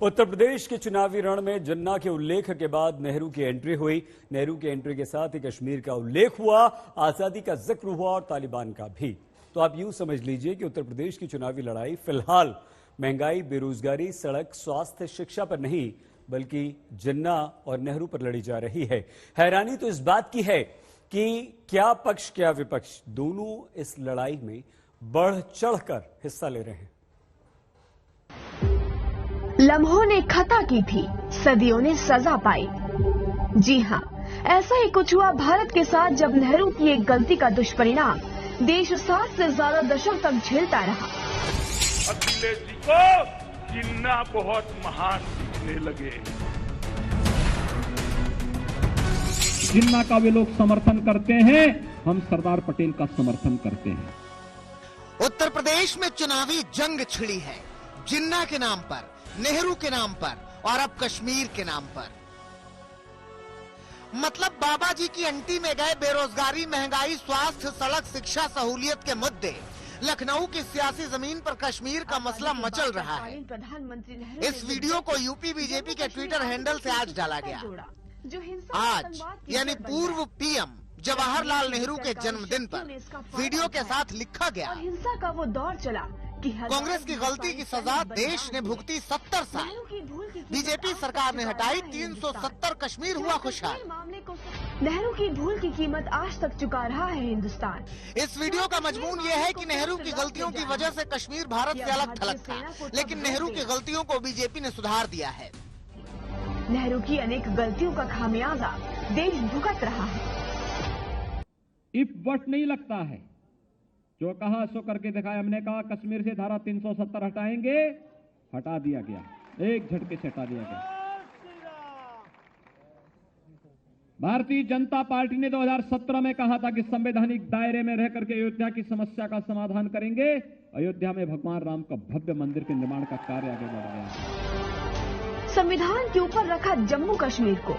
उत्तर प्रदेश के चुनावी रण में जिन्ना के उल्लेख के बाद नेहरू की एंट्री हुई। नेहरू की एंट्री के साथ ही कश्मीर का उल्लेख हुआ, आजादी का जिक्र हुआ और तालिबान का भी। तो आप यूं समझ लीजिए कि उत्तर प्रदेश की चुनावी लड़ाई फिलहाल महंगाई, बेरोजगारी, सड़क, स्वास्थ्य, शिक्षा पर नहीं बल्कि जिन्ना और नेहरू पर लड़ी जा रही है। हैरानी तो इस बात की है कि क्या पक्ष क्या विपक्ष दोनों इस लड़ाई में बढ़ चढ़कर हिस्सा ले रहे हैं। लम्हों ने खता की थी, सदियों ने सजा पाई। जी हाँ, ऐसा ही कुछ हुआ भारत के साथ जब नेहरू की एक गलती का दुष्परिणाम देश 7 से ज्यादा दशक तक झेलता रहा। अखिलेश जी को जिन्ना बहुत महान दिखने लगे। जिन्ना का वे लोग समर्थन करते हैं, हम सरदार पटेल का समर्थन करते हैं। उत्तर प्रदेश में चुनावी जंग छिड़ी है, जिन्ना के नाम पर, नेहरू के नाम पर और अब कश्मीर के नाम पर। मतलब बाबा जी की अंटी में गए बेरोजगारी, महंगाई, स्वास्थ्य, सड़क, शिक्षा, सहूलियत के मुद्दे, लखनऊ की सियासी जमीन पर कश्मीर का मसला मचल रहा है। इस वीडियो को यूपी बीजेपी के ट्विटर हैंडल से आज डाला गया। आज यानी पूर्व पीएम जवाहरलाल नेहरू के जन्मदिन पर वीडियो के साथ लिखा गया, हिंसा का वो दौर चला कि कांग्रेस की गलती की सजा देश ने भुगती 70 साल, बीजेपी सरकार ने हटाई 370, कश्मीर हुआ खुशहाल। नेहरू की भूल की कीमत आज तक चुका रहा है हिंदुस्तान। इस वीडियो का मजमून ये है कि नेहरू की गलतियों की वजह से कश्मीर भारत से अलग थलग था, लेकिन नेहरू की गलतियों को बीजेपी ने सुधार दिया है। नेहरू की अनेक गलतियों का खामियाजा देश भुगत रहा है। इफ बट नहीं लगता है, जो कहा सो करके दिखाया। हमने कहा कश्मीर से धारा 370 हटाएंगे, हटा दिया गया, एक झटके से हटा दिया गया। भारतीय जनता पार्टी ने 2017 में कहा था कि संवैधानिक दायरे में रह करके अयोध्या की समस्या का समाधान करेंगे। अयोध्या में भगवान राम का भव्य मंदिर के निर्माण का कार्य आगे बढ़ गया। संविधान के ऊपर रखा जम्मू कश्मीर को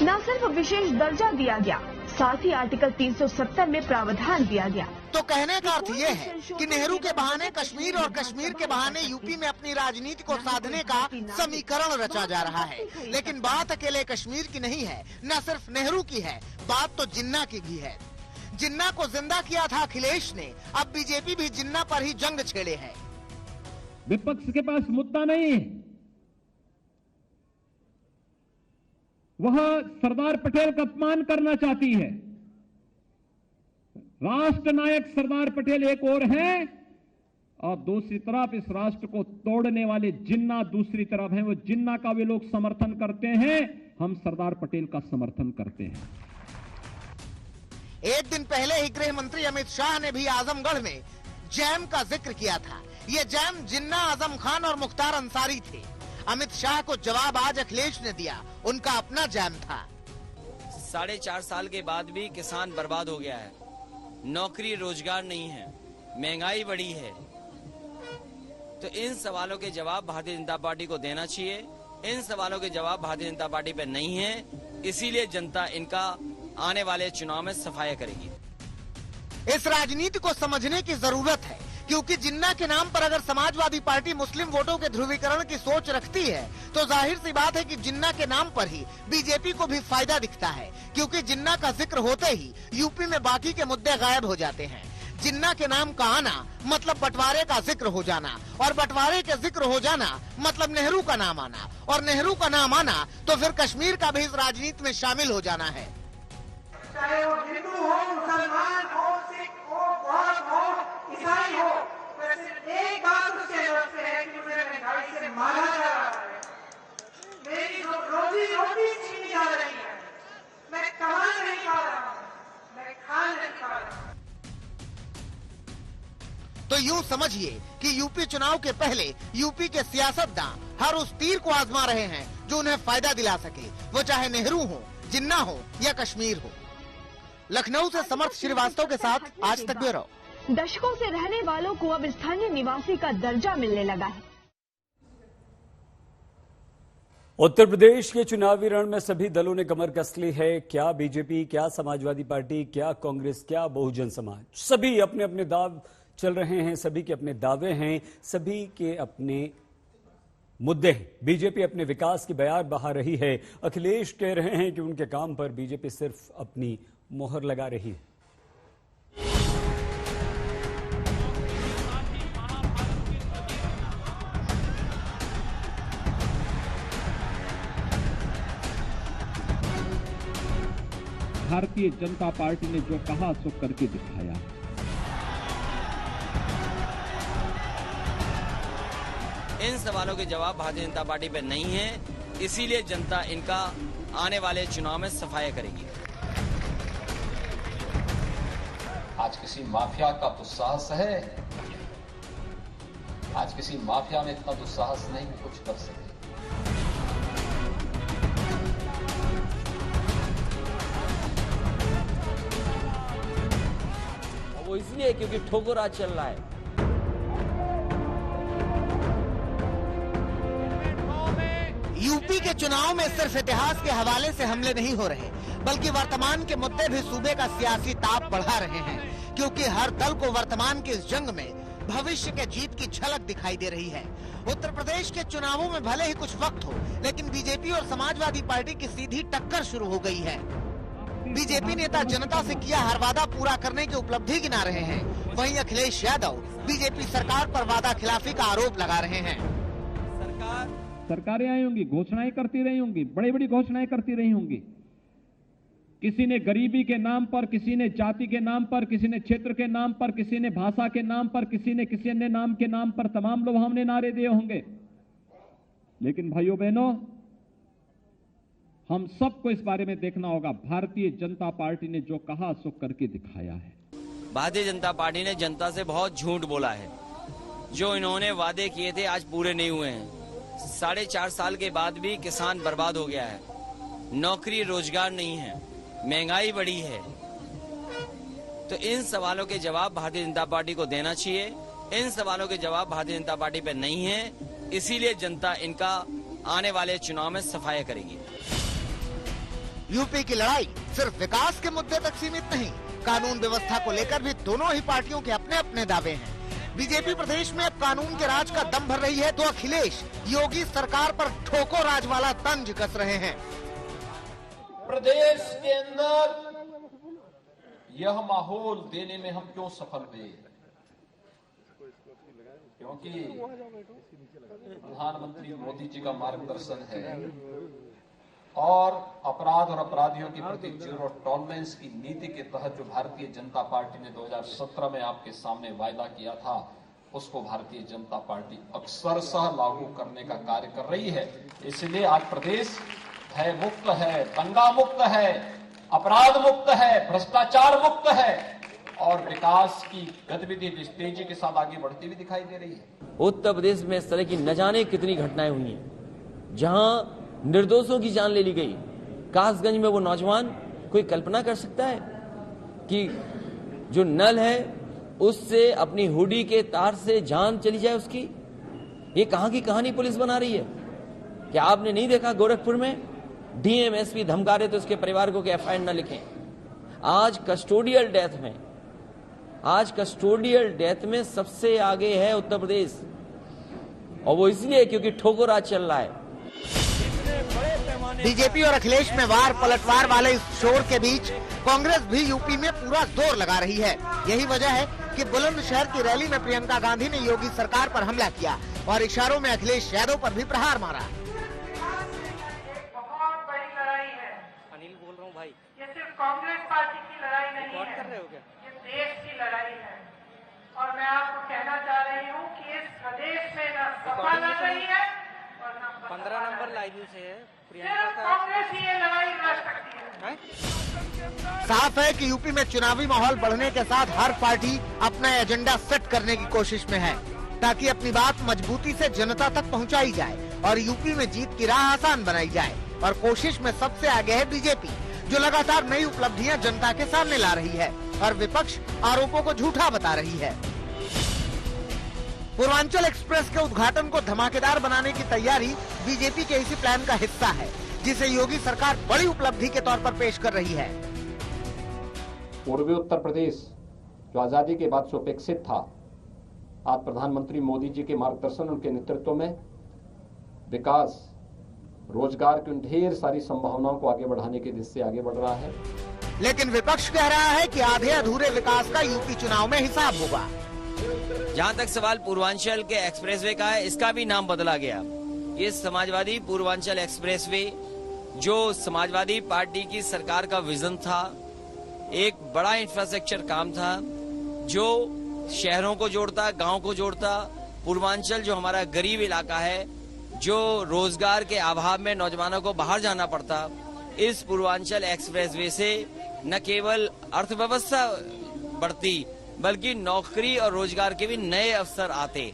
न सिर्फ विशेष दर्जा दिया गया, साथ ही आर्टिकल 370 में प्रावधान दिया गया। तो कहने का अर्थ ये है कि नेहरू के बहाने कश्मीर और कश्मीर के बहाने यूपी में अपनी राजनीति को साधने का समीकरण रचा जा रहा है। लेकिन बात अकेले कश्मीर की नहीं है, न सिर्फ नेहरू की है, बात तो जिन्ना की भी है। जिन्ना को जिंदा किया था अखिलेश ने, अब बीजेपी भी जिन्ना पर ही जंग छेड़े है। विपक्ष के पास मुद्दा नहीं है, वह सरदार पटेल का अपमान करना चाहती है। राष्ट्र नायक सरदार पटेल एक ओर है और दूसरी तरफ इस राष्ट्र को तोड़ने वाले जिन्ना दूसरी तरफ हैं। वो जिन्ना का वे लोग समर्थन करते हैं, हम सरदार पटेल का समर्थन करते हैं। एक दिन पहले ही गृह मंत्री अमित शाह ने भी आजमगढ़ में जैम का जिक्र किया था। ये जैम जिन्ना, आजम खान और मुख्तार अंसारी थे। अमित शाह को जवाब आज अखिलेश ने दिया, उनका अपना जैम था। 4.5 साल के बाद भी किसान बर्बाद हो गया है, नौकरी रोजगार नहीं है, महंगाई बढ़ी है। तो इन सवालों के जवाब भारतीय जनता पार्टी को देना चाहिए। इन सवालों के जवाब भारतीय जनता पार्टी पे नहीं है, इसीलिए जनता इनका आने वाले चुनाव में सफाया करेगी। इस राजनीति को समझने की जरूरत है, क्योंकि जिन्ना के नाम पर अगर समाजवादी पार्टी मुस्लिम वोटों के ध्रुवीकरण की सोच रखती है तो जाहिर सी बात है कि जिन्ना के नाम पर ही बीजेपी को भी फायदा दिखता है, क्योंकि जिन्ना का जिक्र होते ही यूपी में बाकी के मुद्दे गायब हो जाते हैं। जिन्ना के नाम का आना मतलब बंटवारे का जिक्र हो जाना, और बंटवारे के जिक्र हो जाना मतलब नेहरू का नाम आना, और नेहरू का नाम आना तो फिर कश्मीर का भी इस राजनीति में शामिल हो जाना है। चाहे वो हिंदू हो, मुसलमान हो, सिख हो, बौद्ध हो, ईसाई हो, सिर्फ एक बात उसके लक्ष्य है कि मुझे महंगाई से मारा जा रहा है, मेरी रोजी रोटी छीनी जा रही है, मैं कमा नहीं पा रहा हूँ, मैं खा नहीं पा रहा हूँ। तो यूं समझिए कि यूपी चुनाव के पहले यूपी के सियासतदां हर उस तीर को आजमा रहे हैं जो उन्हें फायदा दिला सके, वो चाहे नेहरू हो, जिन्ना हो या कश्मीर हो। लखनऊ से समर्थ श्रीवास्तव के साथ आज तक ब्यूरो। दशकों से रहने वालों को अब स्थानीय निवासी का दर्जा मिलने लगा है। उत्तर प्रदेश के चुनावी रण में सभी दलों ने कमर कस ली है। क्या बीजेपी, क्या समाजवादी पार्टी, क्या कांग्रेस, क्या बहुजन समाज, सभी अपने अपने दाव चल रहे हैं, सभी के अपने दावे हैं, सभी के अपने मुद्दे हैं। बीजेपी अपने विकास की बयान बहा रही है। अखिलेश कह रहे हैं कि उनके काम पर बीजेपी सिर्फ अपनी मोहर लगा रही है। भारतीय जनता पार्टी ने जो कहा सो करके दिखाया। इन सवालों के जवाब भारतीय जनता पार्टी पे नहीं है, इसीलिए जनता इनका आने वाले चुनाव में सफाया करेगी। आज किसी माफिया का दुस्साहस है, आज किसी माफिया में इतना दुस्साहस नहीं कि कुछ कर सके। वो इसलिए क्योंकि ठोकर आज चल रहा है। यूपी के चुनाव में सिर्फ इतिहास के हवाले से हमले नहीं हो रहे, बल्कि वर्तमान के मुद्दे भी सूबे का सियासी ताप बढ़ा रहे हैं, क्योंकि हर दल को वर्तमान की इस जंग में भविष्य के जीत की झलक दिखाई दे रही है। उत्तर प्रदेश के चुनावों में भले ही कुछ वक्त हो, लेकिन बीजेपी और समाजवादी पार्टी की सीधी टक्कर शुरू हो गई है। बीजेपी नेता जनता से किया हर वादा पूरा करने की उपलब्धि गिना रहे हैं, वहीं अखिलेश यादव बीजेपी सरकार पर वादा खिलाफी का आरोप लगा रहे हैं। सरकारें आई होंगी, घोषणाएं करती रही होंगी, बड़ी बड़ी घोषणाएं करती रही होंगी। किसी ने गरीबी के नाम पर, किसी ने जाति के नाम पर, किसी ने क्षेत्र के नाम पर, किसी ने भाषा के नाम पर, किसी ने किसी अन्य नाम के नाम पर तमाम लुभावने नारे दिए होंगे। लेकिन भाइयों बहनों, हम सबको इस बारे में देखना होगा, भारतीय जनता पार्टी ने जो कहा सो करके दिखाया है। भारतीय जनता पार्टी ने जनता से बहुत झूठ बोला है। जो इन्होंने वादे किए थे आज पूरे नहीं हुए हैं। 4.5 साल के बाद भी किसान बर्बाद हो गया है, नौकरी रोजगार नहीं है, महंगाई बढ़ी है। तो इन सवालों के जवाब भारतीय जनता पार्टी को देना चाहिए। इन सवालों के जवाब भारतीय जनता पार्टी पे नहीं है, इसीलिए जनता इनका आने वाले चुनाव में सफाया करेगी। यूपी की लड़ाई सिर्फ विकास के मुद्दे तक सीमित नहीं, कानून व्यवस्था को लेकर भी दोनों ही पार्टियों के अपने अपने दावे हैं। बीजेपी प्रदेश में अब कानून के राज का दम भर रही है, तो अखिलेश योगी सरकार पर ठोको राज वाला तंज कस रहे हैं। प्रदेश के अंदर यह माहौल देने में हम क्यों सफल हुए? क्योंकि प्रधानमंत्री मोदी जी का मार्गदर्शन है और अपराध और अपराधियों के प्रति जीरो टॉलरेंस की नीति के तहत जो भारतीय जनता पार्टी ने 2017 में आपके सामने वायदा किया था, उसको भारतीय जनता पार्टी अक्षरशः लागू करने का कार्य कर रही है। इसलिए आज प्रदेश भय मुक्त है, दंगा मुक्त है, अपराध मुक्त है, भ्रष्टाचार मुक्त है और विकास की गतिविधि तेजी के साथ आगे बढ़ती हुई दिखाई दे रही है। उत्तर प्रदेश में इस तरह की न जाने कितनी घटनाएं हुई हैं, जहां निर्दोषों की जान ले ली गई। कासगंज में वो नौजवान, कोई कल्पना कर सकता है कि जो नल है उससे अपनी हुडी के तार से जान चली जाए उसकी? ये कहां की कहानी पुलिस बना रही है? क्या आपने नहीं देखा गोरखपुर में डीएम एसपी धमका रहे थे उसके परिवार को कि एफआईआर न लिखें? आज कस्टोडियल डेथ में सबसे आगे है उत्तर प्रदेश, और वो इसलिए क्योंकि ठोकर आज चल रहा है। बीजेपी और अखिलेश में वार पलटवार वाले इस शोर के बीच कांग्रेस भी यूपी में पूरा जोर लगा रही है। यही वजह है कि बुलंदशहर की रैली में प्रियंका गांधी ने योगी सरकार पर हमला किया और इशारों में अखिलेश यादव पर भी प्रहार मारा। बहुत बड़ी लड़ाई है। अनिल बोल रहा हूँ भाई, ये सिर्फ कांग्रेस पार्टी की लड़ाई नहीं रिकॉर्ड है, कर रहे हो क्या? ये देश की लड़ाई है। और मैं आपको कहना चाह रही हूँ कि इस प्रदेश में न सपा लड़ रही है और न 15 नंबर लाइन से है। सिर्फ कांग्रेस ही ये लड़ाई लड़ सकती है। साफ है कि यूपी में चुनावी माहौल बढ़ने के साथ हर पार्टी अपना एजेंडा सेट करने की कोशिश में है, ताकि अपनी बात मजबूती से जनता तक पहुंचाई जाए और यूपी में जीत की राह आसान बनाई जाए। और कोशिश में सबसे आगे है बीजेपी, जो लगातार नई उपलब्धियां जनता के सामने ला रही है और विपक्ष आरोपों को झूठा बता रही है। पूर्वांचल एक्सप्रेस के उद्घाटन को धमाकेदार बनाने की तैयारी बीजेपी के इसी प्लान का हिस्सा है, जिसे योगी सरकार बड़ी उपलब्धि के तौर पर पेश कर रही है। पूर्वी उत्तर प्रदेश जो आजादी के बाद सुपेक्षित था, आज प्रधानमंत्री मोदी जी के मार्गदर्शन, उनके नेतृत्व में विकास, रोजगार की उन ढेर सारी संभावनाओं को आगे बढ़ाने की दिशा से आगे बढ़ रहा है। लेकिन विपक्ष कह रहा है कि आधे अधूरे विकास का यूपी चुनाव में हिसाब होगा। जहां तक सवाल पूर्वांचल के एक्सप्रेसवे का है, इसका भी नाम बदला गया। ये समाजवादी पूर्वांचल एक्सप्रेसवे जो समाजवादी पार्टी की सरकार का विजन था, एक बड़ा इंफ्रास्ट्रक्चर काम था जो शहरों को जोड़ता, गांव को जोड़ता। पूर्वांचल जो हमारा गरीब इलाका है, जो रोजगार के अभाव में नौजवानों को बाहर जाना पड़ता, इस पूर्वांचल एक्सप्रेसवे से न केवल अर्थव्यवस्था बढ़ती बल्कि नौकरी और रोजगार के भी नए अवसर आते।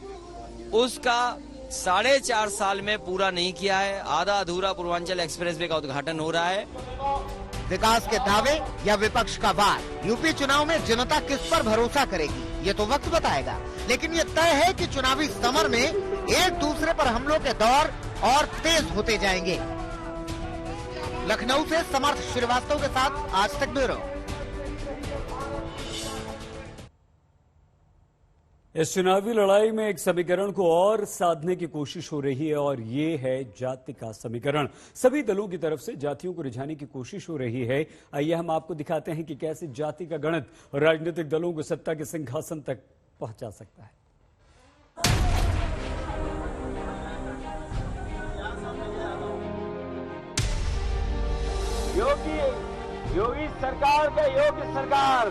उसका 4.5 साल में पूरा नहीं किया है। आधा अधूरा पूर्वांचल एक्सप्रेसवे का उद्घाटन हो रहा है। विकास के दावे या विपक्ष का वार, यूपी चुनाव में जनता किस पर भरोसा करेगी ये तो वक्त बताएगा। लेकिन ये तय है कि चुनावी समर में एक दूसरे पर हमलों के दौर और तेज होते जाएंगे। लखनऊ से समर्थ श्रीवास्तव के साथ आज तक ब्यूरो। इस चुनावी लड़ाई में एक समीकरण को और साधने की कोशिश हो रही है और ये है जाति का समीकरण। सभी दलों की तरफ से जातियों को रिझाने की कोशिश हो रही है। आइए हम आपको दिखाते हैं कि कैसे जाति का गणित राजनीतिक दलों को सत्ता के सिंहासन तक पहुंचा सकता है। योगी सरकार के योगी सरकार।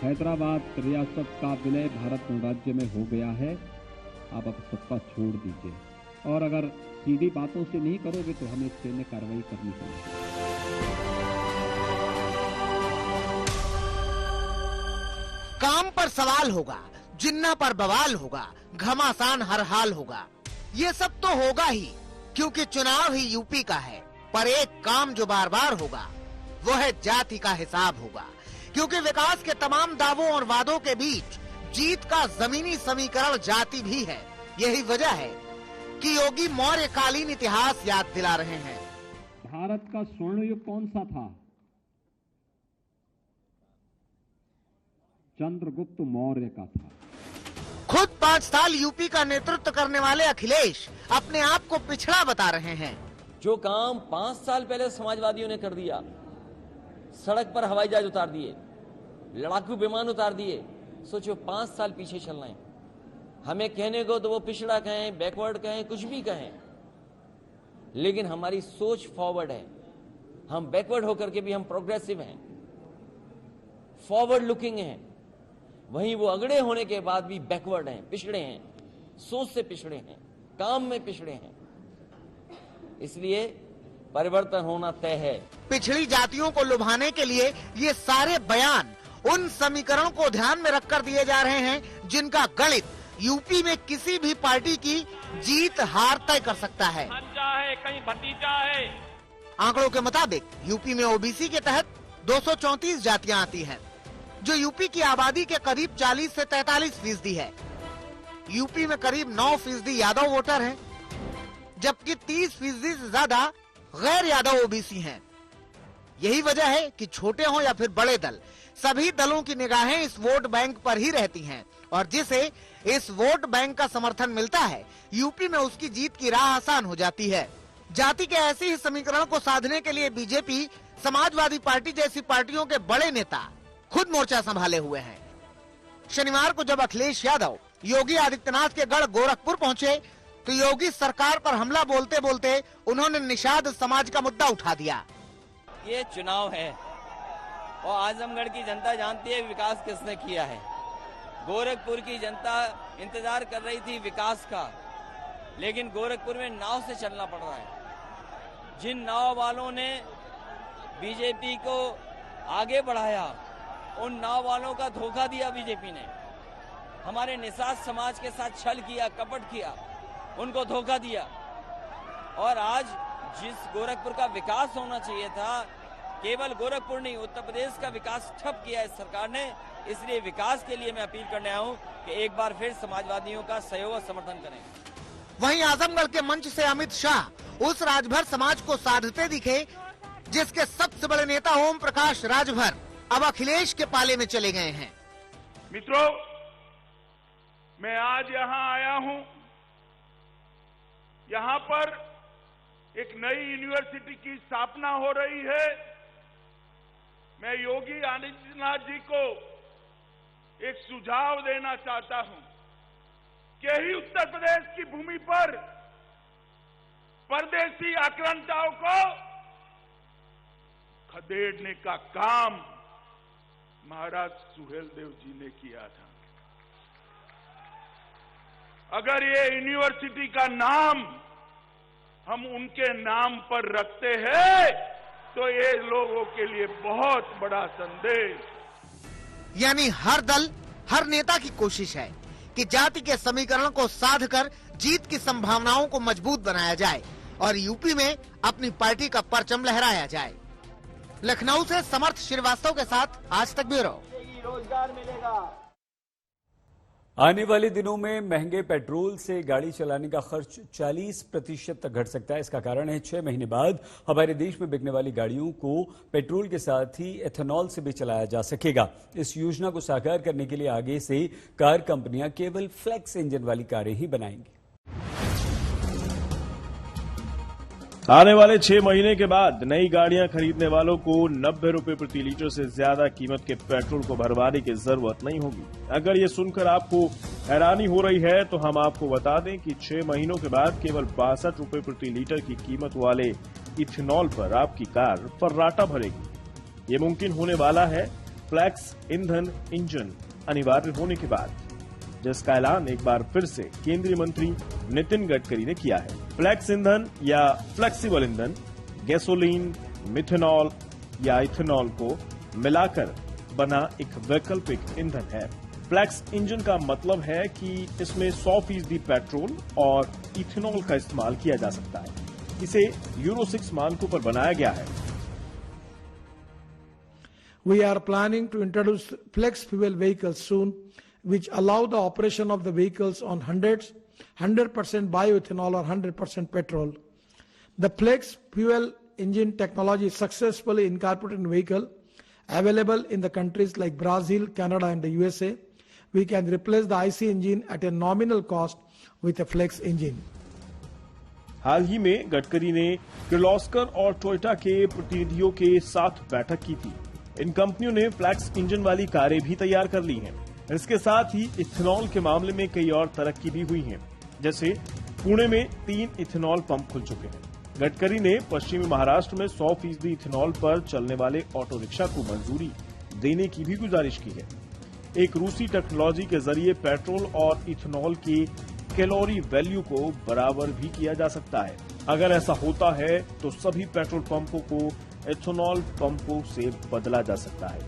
हैदराबाद रियासत का विलय भारत गणराज्य में हो गया है। आप अब सत्ता छोड़ दीजिए और अगर सीधी बातों से नहीं करोगे तो हमें सैन्य कार्रवाई करनी पड़ेगी। काम पर सवाल होगा, जिन्ना पर बवाल होगा, घमासान हर हाल होगा। ये सब तो होगा ही क्योंकि चुनाव ही यूपी का है। पर एक काम जो बार बार होगा वो है जाति का हिसाब होगा, क्योंकि विकास के तमाम दावों और वादों के बीच जीत का जमीनी समीकरण जाति भी है। यही वजह है कि योगी मौर्यकालीन इतिहास याद दिला रहे हैं। भारत का स्वर्ण युग कौन सा था? चंद्रगुप्त मौर्य का था। खुद 5 साल यूपी का नेतृत्व करने वाले अखिलेश अपने आप को पिछड़ा बता रहे हैं। जो काम 5 साल पहले समाजवादियों ने कर दिया, सड़क पर हवाई जहाज उतार दिए, लड़ाकू विमान उतार दिए, सोचो 5 साल पीछे चल रहे हैं। हमें कहने को तो वो पिछड़ा कहें, बैकवर्ड कहें, कुछ भी कहें, लेकिन हमारी सोच फॉरवर्ड है। हम बैकवर्ड होकर के भी हम प्रोग्रेसिव हैं, फॉरवर्ड लुकिंग हैं। वहीं वो अगड़े होने के बाद भी बैकवर्ड हैं, पिछड़े हैं, सोच से पिछड़े हैं, काम में पिछड़े हैं। इसलिए परिवर्तन होना तय है। पिछड़ी जातियों को लुभाने के लिए ये सारे बयान उन समीकरणों को ध्यान में रखकर दिए जा रहे हैं जिनका गणित यूपी में किसी भी पार्टी की जीत हार तय कर सकता है। कहीं भतीजा है। आंकड़ों के मुताबिक यूपी में ओबीसी के तहत 234 जातियां आती हैं, जो यूपी की आबादी के करीब 40 से 43% है। यूपी में करीब 9% यादव वोटर हैं, जबकि 30% से ज्यादा गैर यादव ओबीसी हैं। यही वजह है कि छोटे हों या फिर बड़े दल, सभी दलों की निगाहें इस वोट बैंक पर ही रहती हैं और जिसे इस वोट बैंक का समर्थन मिलता है, यूपी में उसकी जीत की राह आसान हो जाती है। जाति के ऐसे ही समीकरण को साधने के लिए बीजेपी, समाजवादी पार्टी जैसी पार्टियों के बड़े नेता खुद मोर्चा संभाले हुए हैं। शनिवार को जब अखिलेश यादव योगी आदित्यनाथ के गढ़ गोरखपुर पहुंचे तो योगी सरकार पर हमला बोलते बोलते उन्होंने निषाद समाज का मुद्दा उठा दिया। ये चुनाव है और आजमगढ़ की जनता जानती है विकास किसने किया है। गोरखपुर की जनता इंतजार कर रही थी विकास का, लेकिन गोरखपुर में नाव से चलना पड़ रहा है। जिन नाव वालों ने बीजेपी को आगे बढ़ाया, उन नाव वालों का धोखा दिया बीजेपी ने। हमारे निषाद समाज के साथ छल किया, कपट किया, उनको धोखा दिया। और आज जिस गोरखपुर का विकास होना चाहिए था, केवल गोरखपुर नहीं, उत्तर प्रदेश का विकास ठप किया इस सरकार ने। इसलिए विकास के लिए मैं अपील करने आया हूं कि एक बार फिर समाजवादियों का सहयोग और समर्थन करें। वहीं आजमगढ़ के मंच से अमित शाह उस राजभर समाज को साधते दिखे जिसके सबसे बड़े नेता ओम प्रकाश राजभर अब अखिलेश के पाले में चले गए हैं। मित्रों, मैं आज यहाँ आया हूँ यहां पर एक नई यूनिवर्सिटी की स्थापना हो रही है। मैं योगी आदित्यनाथ जी को एक सुझाव देना चाहता हूं कि ही उत्तर प्रदेश की भूमि पर परदेशी आक्रांताओं को खदेड़ने का काम महाराज सुहेलदेव जी ने किया था। अगर ये यूनिवर्सिटी का नाम हम उनके नाम पर रखते हैं तो ये लोगों के लिए बहुत बड़ा संदेश। यानी हर दल, हर नेता की कोशिश है कि जाति के समीकरण को साध कर जीत की संभावनाओं को मजबूत बनाया जाए और यूपी में अपनी पार्टी का परचम लहराया जाए। लखनऊ से समर्थ श्रीवास्तव के साथ आज तक ब्यूरो। रोजगार मिलेगा। आने वाले दिनों में महंगे पेट्रोल से गाड़ी चलाने का खर्च 40% तक घट सकता है। इसका कारण है 6 महीने बाद हमारे देश में बिकने वाली गाड़ियों को पेट्रोल के साथ ही एथेनॉल से भी चलाया जा सकेगा। इस योजना को साकार करने के लिए आगे से कार कंपनियां केवल फ्लेक्स इंजन वाली कारें ही बनाएंगी। आने वाले 6 महीने के बाद नई गाड़ियां खरीदने वालों को 90 रुपए प्रति लीटर से ज्यादा कीमत के पेट्रोल को भरवाने की जरूरत नहीं होगी। अगर ये सुनकर आपको हैरानी हो रही है तो हम आपको बता दें कि 6 महीनों के बाद केवल 62 रुपए प्रति लीटर की कीमत वाले इथेनॉल पर आपकी कार फर्राटा भरेगी। ये मुमकिन होने वाला है फ्लेक्स ईंधन इंजन अनिवार्य होने के बाद, जिसका ऐलान एक बार फिर से केंद्रीय मंत्री नितिन गडकरी ने किया है। फ्लेक्स ईंधन या फ्लेक्सिबल ईंधन गैसोलीन, मिथेनॉल या इथेनॉल को मिलाकर बना एक वैकल्पिक ईंधन है। फ्लेक्स इंजन का मतलब है कि इसमें 100% पेट्रोल और इथेनॉल का इस्तेमाल किया जा सकता है। इसे यूरो 6 मानकों पर बनाया गया है। We are planning to introduce flex fuel vehicles soon, which allow the operation of the vehicles on 100% bioethanol or 100% petrol. The flex fuel engine technology is successfully incorporated in vehicle available in the countries like Brazil, Canada and the USA. We can replace the IC engine at a nominal cost with a flex engine. हाल ही में गडकरी ने किर्लोस्कर और Toyota के प्रतिनिधियों के साथ बैठक की थी। इन कंपनियों ने फ्लेक्स इंजन वाली कारें भी तैयार कर ली हैं। इसके साथ ही इथेनॉल के मामले में कई और तरक्की भी हुई है। जैसे पुणे में 3 इथेनॉल पंप खुल चुके हैं। गडकरी ने पश्चिमी महाराष्ट्र में 100% इथेनॉल पर चलने वाले ऑटो रिक्शा को मंजूरी देने की भी गुजारिश की है। एक रूसी टेक्नोलॉजी के जरिए पेट्रोल और इथेनॉल की कैलोरी वैल्यू को बराबर भी किया जा सकता है। अगर ऐसा होता है तो सभी पेट्रोल पंपों को इथेनॉल पंपों से बदला जा सकता है।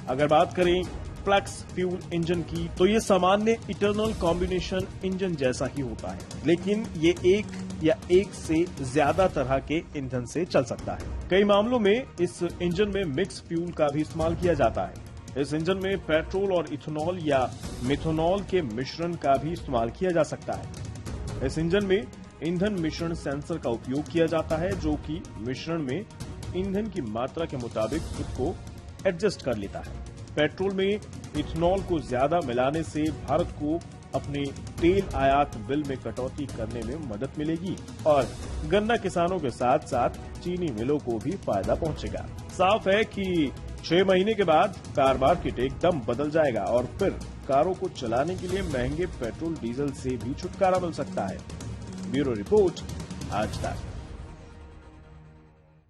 अगर बात करें फ्लेक्स फ्यूल इंजन की तो ये सामान्य इंटरनल कॉम्बिनेशन इंजन जैसा ही होता है, लेकिन ये एक या एक से ज्यादा तरह के ईंधन से चल सकता है। कई मामलों में इस इंजन में मिक्स फ्यूल का भी इस्तेमाल किया जाता है। इस इंजन में पेट्रोल और इथेनॉल या मिथेनॉल के मिश्रण का भी इस्तेमाल किया जा सकता है। इस इंजन में ईंधन मिश्रण सेंसर का उपयोग किया जाता है, जो कि मिश्रण में ईंधन की मात्रा के मुताबिक खुद को एडजस्ट कर लेता है। पेट्रोल में इथेनॉल को ज्यादा मिलाने से भारत को अपने तेल आयात बिल में कटौती करने में मदद मिलेगी और गन्ना किसानों के साथ साथ चीनी मिलों को भी फायदा पहुंचेगा। साफ है कि 6 महीने के बाद कार मार्केट एकदम बदल जाएगा और फिर कारों को चलाने के लिए महंगे पेट्रोल डीजल से भी छुटकारा मिल सकता है। ब्यूरो रिपोर्ट, आज तक।